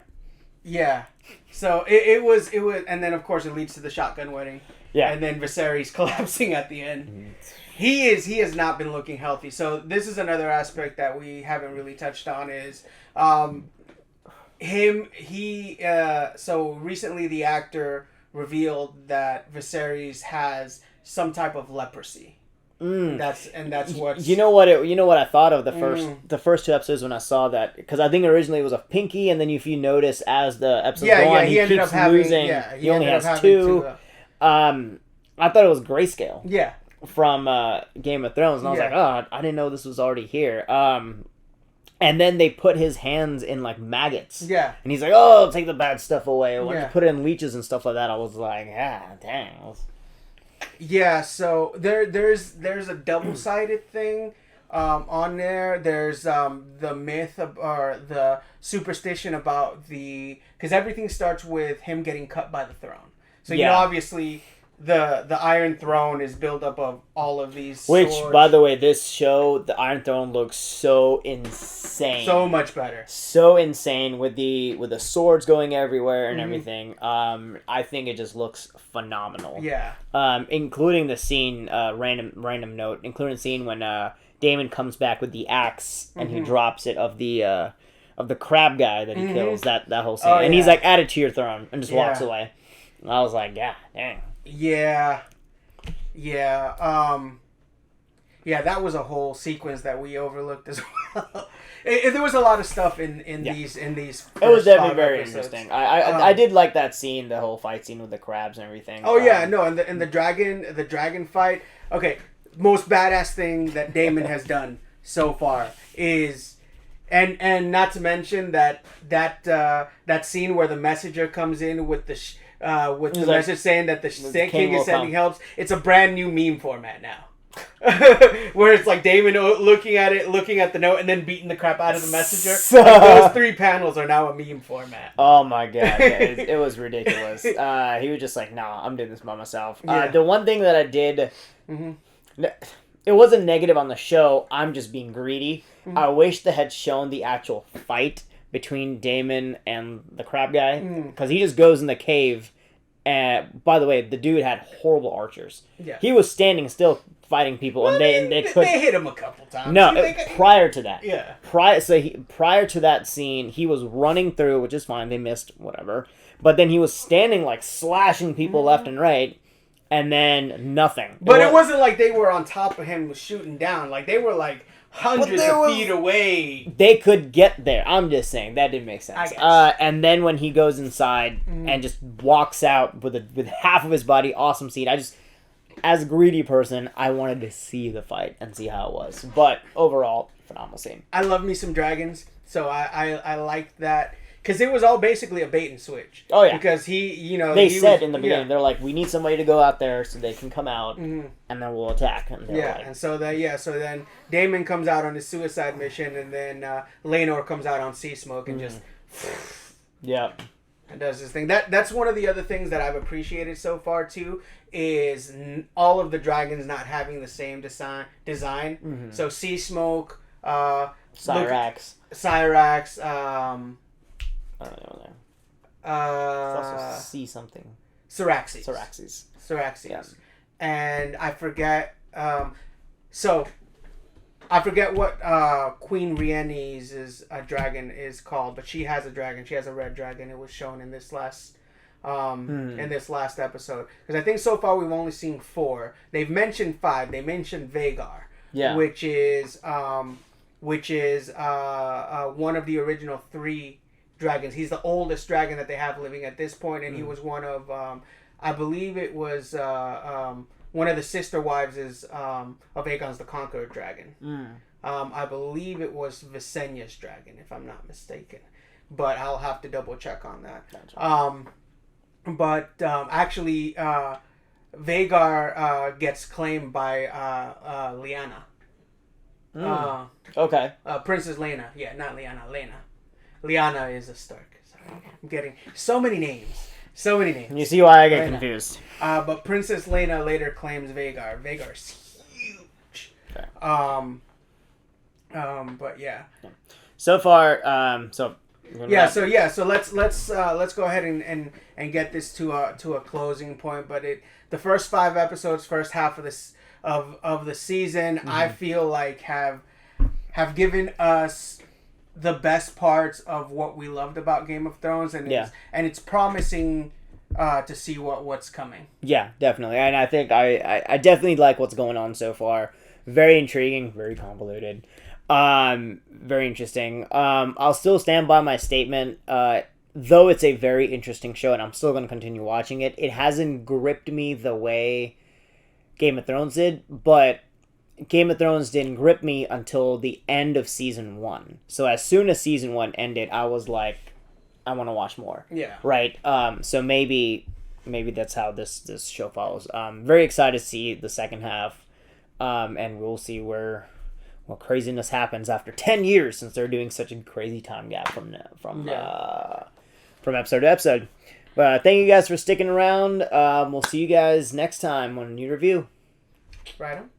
Yeah, so it was, and then of course it leads to the shotgun wedding. Yeah, and then Viserys collapsing at the end. Mm-hmm. He has not been looking healthy. So this is another aspect that we haven't really touched on is so recently the actor revealed that Viserys has some type of leprosy. That's what you know what I thought of the first two episodes when I saw that, because I think originally it was a pinky, and then if you notice as the episodes go on, he keeps losing. He only has two. I thought it was grayscale. Yeah. From Game of Thrones, and I was like, oh, I didn't know this was already here. And then they put his hands in like maggots. Yeah. And he's like, oh, take the bad stuff away. When you put it in leeches and stuff like that, I was like, dang. Yeah, so there's a double-sided thing on there. There's the myth or the superstition about because everything starts with him getting cut by the throne. So you know, obviously the Iron Throne is built up of all of these swords. Which, by the way, this show, the Iron Throne looks so insane. So much better. So insane with the swords going everywhere and everything. I think it just looks phenomenal. Yeah. Including the scene, random note, including the scene when Daemon comes back with the axe and he drops it of the crab guy that he kills, that whole scene. And he's like, add it to your throne, and just walks away. And I was like, yeah, dang. Yeah, that was a whole sequence that we overlooked as well. There was a lot of stuff in these. It was definitely very interesting. I did like that scene, the whole fight scene with the crabs and everything. And the dragon fight. Okay, most badass thing that Daemon has done so far is. And not to mention that scene where the messenger comes in with the message saying that the Sand King is sending helps. It's a brand new meme format now. Where it's like Daemon looking at the note and then beating the crap out of the messenger. Like those 3 panels are now a meme format. Oh my god, it was ridiculous. He was just like, nah, I'm doing this by myself. The one thing that I did, it wasn't negative on the show, I'm just being greedy. I wish they had shown the actual fight between Daemon and the crab guy, because he just goes in the cave. And by the way, the dude had horrible archers. Yeah, he was standing still fighting people, and they hit him a couple times. No, prior to that, prior to that scene, he was running through, which is fine. They missed whatever, but then he was standing like slashing people left and right, and then nothing. But it wasn't like they were on top of him shooting down. Like they were like hundreds of feet away. They could get there. I'm just saying that didn't make sense. And then when he goes inside and just walks out with half of his body, awesome scene. As a greedy person, I wanted to see the fight and see how it was. But overall, phenomenal scene. I love me some dragons, so I liked that. Because it was all basically a bait and switch. Oh, yeah. Because they said in the beginning, they're like, we need somebody to go out there so they can come out, and then we'll attack. And and so then Daemon comes out on his suicide mission, and then Laenor comes out on Sea Smoke and just... Yeah. and does his thing. That's one of the other things that I've appreciated so far too, is all of the dragons not having the same design. Mm-hmm. So Sea Smoke, Cyrax. Cyrax. I don't know there. It's Uh, also C something. Cyraxes. Cyraxes. Yeah. And I forget. So I forget what Queen Rhianni's is a dragon is called, but she has a dragon. She has a red dragon. It was shown in this last episode, because I think so far we've only seen 4. They've mentioned 5. They mentioned Vagar, which is one of the original 3 dragons. He's the oldest dragon that they have living at this point, and he was one of I believe it was one of the sister wives is of Aegon's the Conqueror dragon. I believe it was Visenya's dragon, if I'm not mistaken, but I'll have to double check on that. But actually, Vagar gets claimed by Lyanna. Okay. Princess Lena. Yeah, not Lyanna. Lyanna is a Stark. Sorry. I'm getting so many names. You see why I get confused. But Princess Lena later claims Vagar. Vagar's huge. Okay. But yeah. So far, So let's go ahead and get this to a closing point. But the first 5 episodes, first half of this of the season, I feel like have given us the best parts of what we loved about Game of Thrones, and it's promising to see what's coming. Yeah, definitely, and I think I definitely like what's going on so far. Very intriguing, very convoluted, very interesting. I'll still stand by my statement. Though it's a very interesting show, and I'm still going to continue watching it. It hasn't gripped me the way Game of Thrones did, but Game of Thrones didn't grip me until the end of season 1. So as soon as season 1 ended, I was like, I want to watch more. Yeah. Right. So maybe that's how this show follows. Very excited to see the second half, and we'll see what craziness happens after 10 years, since they're doing such a crazy time gap from episode to episode. But thank you guys for sticking around. We'll see you guys next time on a new review. Right on.